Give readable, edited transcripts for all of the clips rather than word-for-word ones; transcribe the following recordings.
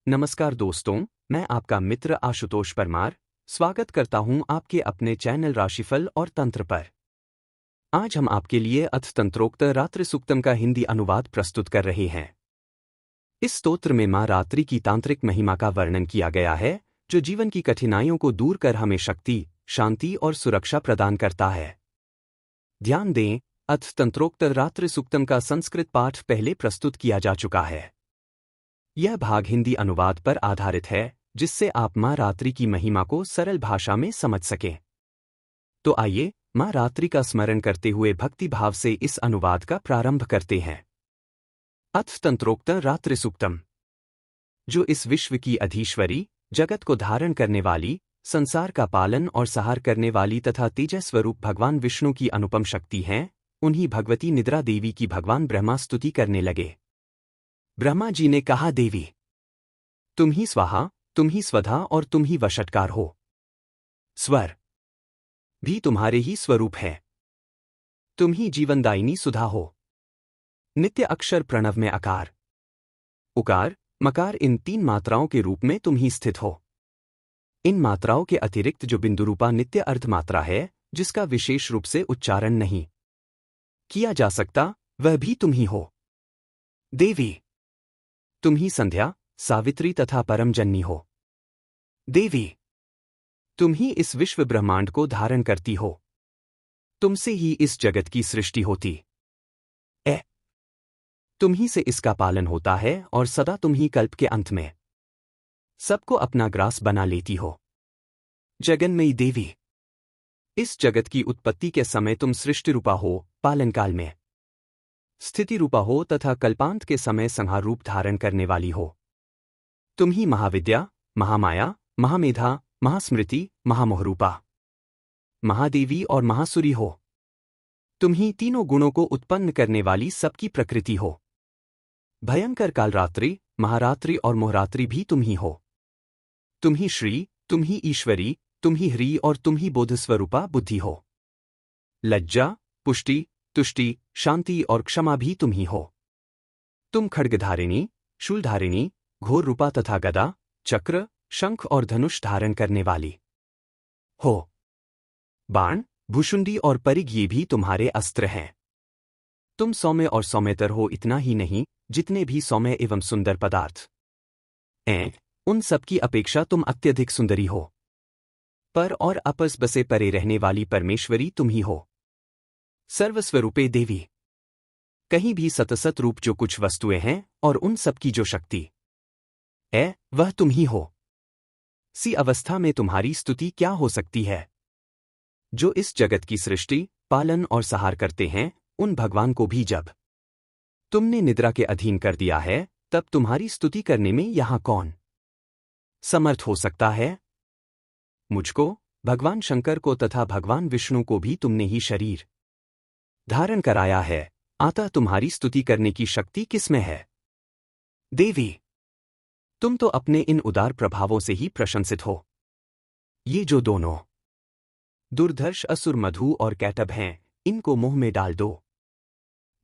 नमस्कार दोस्तों, मैं आपका मित्र आशुतोष परमार स्वागत करता हूं आपके अपने चैनल राशिफल और तंत्र पर। आज हम आपके लिए अथ तंत्रोक्त रात्रि सूक्तम का हिंदी अनुवाद प्रस्तुत कर रहे हैं। इस स्तोत्र में मां रात्रि की तांत्रिक महिमा का वर्णन किया गया है, जो जीवन की कठिनाइयों को दूर कर हमें शक्ति, शांति और सुरक्षा प्रदान करता है। ध्यान दें, अथ तंत्रोक्त रात्रि सूक्तम का संस्कृत पाठ पहले प्रस्तुत किया जा चुका है। यह भाग हिंदी अनुवाद पर आधारित है, जिससे आप मां रात्रि की महिमा को सरल भाषा में समझ सकें। तो आइए मां रात्रि का स्मरण करते हुए भक्ति भाव से इस अनुवाद का प्रारंभ करते हैं। अथ तंत्रोक्त रात्रि सूक्तम। जो इस विश्व की अधीश्वरी, जगत को धारण करने वाली, संसार का पालन और सहार करने वाली तथा तेजस्वरूप भगवान विष्णु की अनुपम शक्ति हैं, उन्हीं भगवती निद्रा देवी की भगवान ब्रह्मा स्तुति करने लगे। ब्रह्मा जी ने कहा, देवी तुम ही स्वाहा, तुम ही स्वधा और तुम ही वशटकार हो। स्वर भी तुम्हारे ही स्वरूप है। तुम ही जीवनदायिनी सुधा हो। नित्य अक्षर प्रणव में अकार, उकार, मकार इन तीन मात्राओं के रूप में तुम ही स्थित हो। इन मात्राओं के अतिरिक्त जो बिंदुरूपा नित्य अर्ध मात्रा है, जिसका विशेष रूप से उच्चारण नहीं किया जा सकता, वह भी तुम ही हो। देवी तुम ही संध्या, सावित्री तथा परम जननी हो। देवी तुम ही इस विश्व ब्रह्मांड को धारण करती हो। तुमसे ही इस जगत की सृष्टि होती है। तुम ही से इसका पालन होता है और सदा तुम ही कल्प के अंत में सबको अपना ग्रास बना लेती हो। जगन्मयी देवी इस जगत की उत्पत्ति के समय तुम सृष्टि रूपा हो, पालनकाल में स्थिति रूपा हो तथा कल्पांत के समय संहार रूप धारण करने वाली हो। तुम ही महाविद्या, महामाया, महामेधा, महास्मृति, महामोहरूपा, महादेवी और महासुरी हो। तुम ही तीनों गुणों को उत्पन्न करने वाली सबकी प्रकृति हो। भयंकर कालरात्रि, महारात्रि और मोहरात्रि भी तुम ही हो। तुम ही श्री, तुम ही ईश्वरी, तुम ही ह्री और तुम ही बोधस्वरूपा बुद्धि हो। लज्जा, पुष्टि, तुष्टि, शांति और क्षमा भी तुम ही हो। तुम खड्गधारिणी, शूलधारिणी, घोर रूपा तथा गदा, चक्र, शंख और धनुष धारण करने वाली हो। बाण, भुशुंडी और परिघ ये भी तुम्हारे अस्त्र हैं। तुम सौम्य और सौम्यतर हो, इतना ही नहीं, जितने भी सौम्य एवं सुंदर पदार्थ उन सबकी अपेक्षा तुम अत्यधिक सुंदरी हो। पर और अपस बसे परे रहने वाली परमेश्वरी तुम ही हो। सर्वस्वरूपे देवी कहीं भी सतसत रूप जो कुछ वस्तुएं हैं और उन सबकी जो शक्ति है, वह तुम ही हो। सी अवस्था में तुम्हारी स्तुति क्या हो सकती है। जो इस जगत की सृष्टि, पालन और सहार करते हैं, उन भगवान को भी जब तुमने निद्रा के अधीन कर दिया है, तब तुम्हारी स्तुति करने में यहां कौन समर्थ हो सकता है। मुझको, भगवान शंकर को तथा भगवान विष्णु को भी तुमने ही शरीर धारण कराया है, अतः तुम्हारी स्तुति करने की शक्ति किसमें है। देवी तुम तो अपने इन उदार प्रभावों से ही प्रशंसित हो। ये जो दोनों दुर्धर्ष असुर मधु और कैटब हैं, इनको मुंह में डाल दो।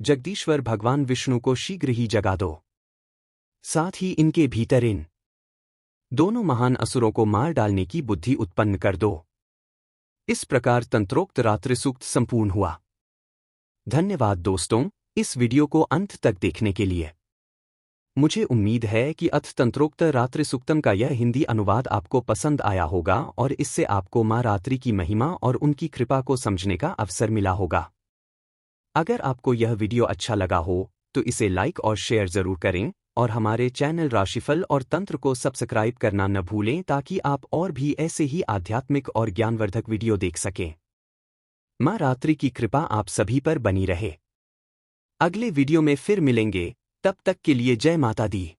जगदीश्वर भगवान विष्णु को शीघ्र ही जगा दो। साथ ही इनके भीतर इन दोनों महान असुरों को मार डालने की बुद्धि उत्पन्न कर दो। इस प्रकार तंत्रोक्त रात्रि सूक्त संपूर्ण हुआ। धन्यवाद दोस्तों, इस वीडियो को अंत तक देखने के लिए। मुझे उम्मीद है कि अथ तंत्रोक्त रात्रि सूक्तम का यह हिंदी अनुवाद आपको पसंद आया होगा और इससे आपको मां रात्रि की महिमा और उनकी कृपा को समझने का अवसर मिला होगा। अगर आपको यह वीडियो अच्छा लगा हो तो इसे लाइक और शेयर जरूर करें और हमारे चैनल राशिफल और तंत्र को सब्सक्राइब करना न भूलें, ताकि आप और भी ऐसे ही आध्यात्मिक और ज्ञानवर्धक वीडियो देख सकें। मां रात्रि की कृपा आप सभी पर बनी रहे। अगले वीडियो में फिर मिलेंगे, तब तक के लिए जय माता दी।